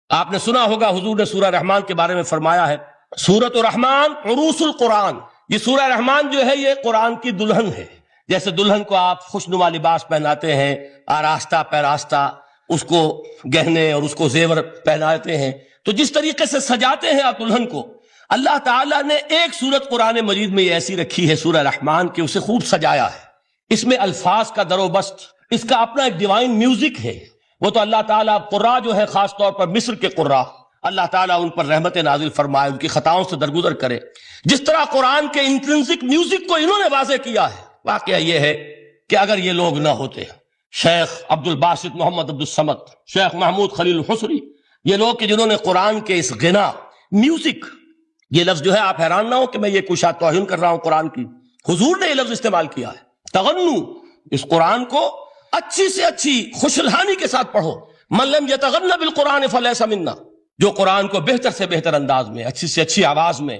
آپ نے سنا ہوگا حضور نے سورہ رحمان کے بارے میں فرمایا ہے، سورۃ الرحمان عروس القرآن، یہ سورہ رحمان جو ہے یہ قرآن کی دلہن ہے۔ جیسے دلہن کو آپ خوشنما لباس پہناتے ہیں، آراستہ پیراستہ اس کو گہنے اور اس کو زیور پہناتے ہیں، تو جس طریقے سے سجاتے ہیں آپ دلہن کو، اللہ تعالیٰ نے ایک سورت قرآن مجید میں یہ ایسی رکھی ہے سورہ رحمان کہ اسے خوب سجایا ہے۔ اس میں الفاظ کا در و بست، اس کا اپنا ایک ڈیوائن میوزک ہے۔ وہ تو اللہ تعالیٰ قراء جو ہے، خاص طور پر مصر کے قراء، اللہ تعالیٰ ان پر رحمت نازل فرمائے، ان کی خطاؤں سے درگزر کرے۔ جس طرح قرآن کے انٹرنسک میوزک کو انہوں نے واضح کیا ہے، واقعہ یہ ہے کہ اگر یہ لوگ نہ ہوتے، شیخ عبد الباسط محمد عبد الصمد، شیخ محمود خلیل الحصری، یہ لوگ کہ جنہوں نے قرآن کے اس غنا، میوزک، یہ لفظ جو ہے آپ حیران نہ ہو کہ میں یہ کوئی شاید توہین کر رہا ہوں قرآن کی، حضور نے یہ لفظ استعمال کیا ہے، تغنو، اس قرآن کو اچھی سے اچھی خوشلہانی کے ساتھ پڑھو۔ من لم یتغن بالقرآن فلیس منا، جو قرآن کو بہتر سے بہتر انداز میں، اچھی سے اچھی آواز میں،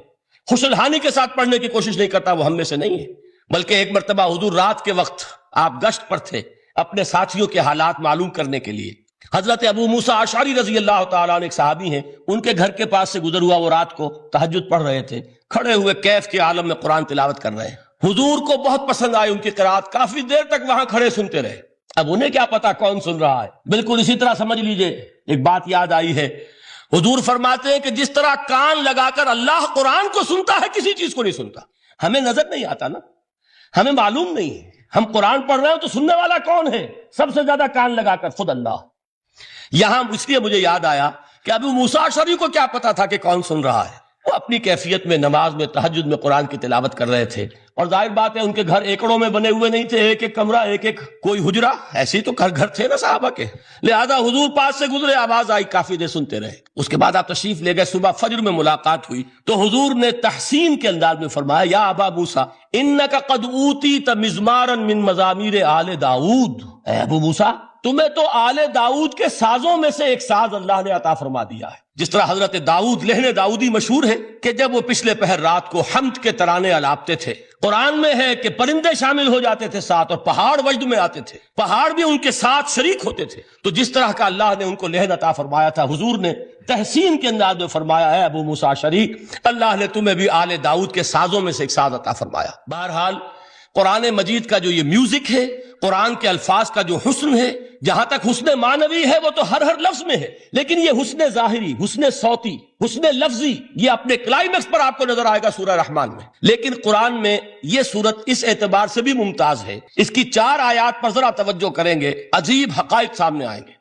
خوشلہانی کے ساتھ پڑھنے کی کوشش نہیں کرتا، وہ ہم میں سے نہیں ہے۔ بلکہ ایک مرتبہ حضور رات کے وقت آپ گشت پر تھے اپنے ساتھیوں کے حالات معلوم کرنے کے لیے۔ حضرت ابو موسیٰ اشعری رضی اللہ تعالیٰ عنہ ایک صحابی ہیں، ان کے گھر کے پاس سے گزر ہوا، وہ رات کو تہجد پڑھ رہے تھے، کھڑے ہوئے کیف کے عالم میں قرآن تلاوت کر رہے ہیں۔ حضور کو بہت پسند آئی ان کی قرات، کافی دیر تک وہاں کھڑے سنتے رہے۔ اب انہیں کیا پتا کون سن رہا ہے، بالکل اسی طرح سمجھ لیجئے ایک بات یاد آئی ہے، حضور فرماتے ہیں کہ جس طرح کان لگا کر اللہ قرآن کو سنتا ہے، کسی چیز کو نہیں سنتا۔ ہمیں نظر نہیں آتا نا، ہمیں معلوم نہیں ہے، ہم قرآن پڑھ رہے ہیں تو سننے والا کون ہے؟ سب سے زیادہ کان لگا کر خود اللہ۔ یہاں اس لیے مجھے یاد آیا کہ ابو موسیٰ اشعری کو کیا پتا تھا کہ کون سن رہا ہے؟ وہ اپنی کیفیت میں نماز میں تہجد میں قرآن کی تلاوت کر رہے تھے، اور ظاہر بات ہے ان کے گھر ایکڑوں میں بنے ہوئے نہیں تھے، ایک ایک کمرہ، ایک ایک کوئی حجرہ، ایسے ہی تو گھر تھے نا صحابہ کے، لہذا حضور پاس سے گزرے، آواز آئی، کافی دیر سنتے رہے۔ اس کے بعد آپ تشریف لے گئے، صبح فجر میں ملاقات ہوئی تو حضور نے تحسین کے انداز میں فرمایا، یا ابا موسیٰ انک قد اوتیت مزمارا من مزامیر آل داؤد، اے ابو موسیٰ تمہیں تو آل داؤد کے سازوں میں سے ایک ساز اللہ نے عطا فرما دیا ہے۔ جس طرح حضرت داؤد، لہن داؤدی مشہور ہے کہ جب وہ پچھلے پہر رات کو حمد کے ترانے الاپتے تھے، قرآن میں ہے کہ پرندے شامل ہو جاتے تھے ساتھ، اور پہاڑ وجد میں آتے تھے، پہاڑ بھی ان کے ساتھ شریک ہوتے تھے۔ تو جس طرح کا اللہ نے ان کو لہن عطا فرمایا تھا، حضور نے تحسین کے انداز میں فرمایا، ہے ابو موسیٰ اشعری اللہ نے تمہیں بھی آل داؤد کے سازوں میں سے ایک ساز عطا فرمایا۔ بہرحال قرآن مجید کا جو یہ میوزک ہے، قرآن کے الفاظ کا جو حسن ہے، جہاں تک حسن معنوی ہے وہ تو ہر لفظ میں ہے، لیکن یہ حسن ظاہری، حسن صوتی، حسن لفظی، یہ اپنے کلائمیکس پر آپ کو نظر آئے گا سورہ رحمان میں۔ لیکن قرآن میں یہ سورت اس اعتبار سے بھی ممتاز ہے، اس کی 4 آیات پر ذرا توجہ کریں گے، عجیب حقائق سامنے آئیں گے۔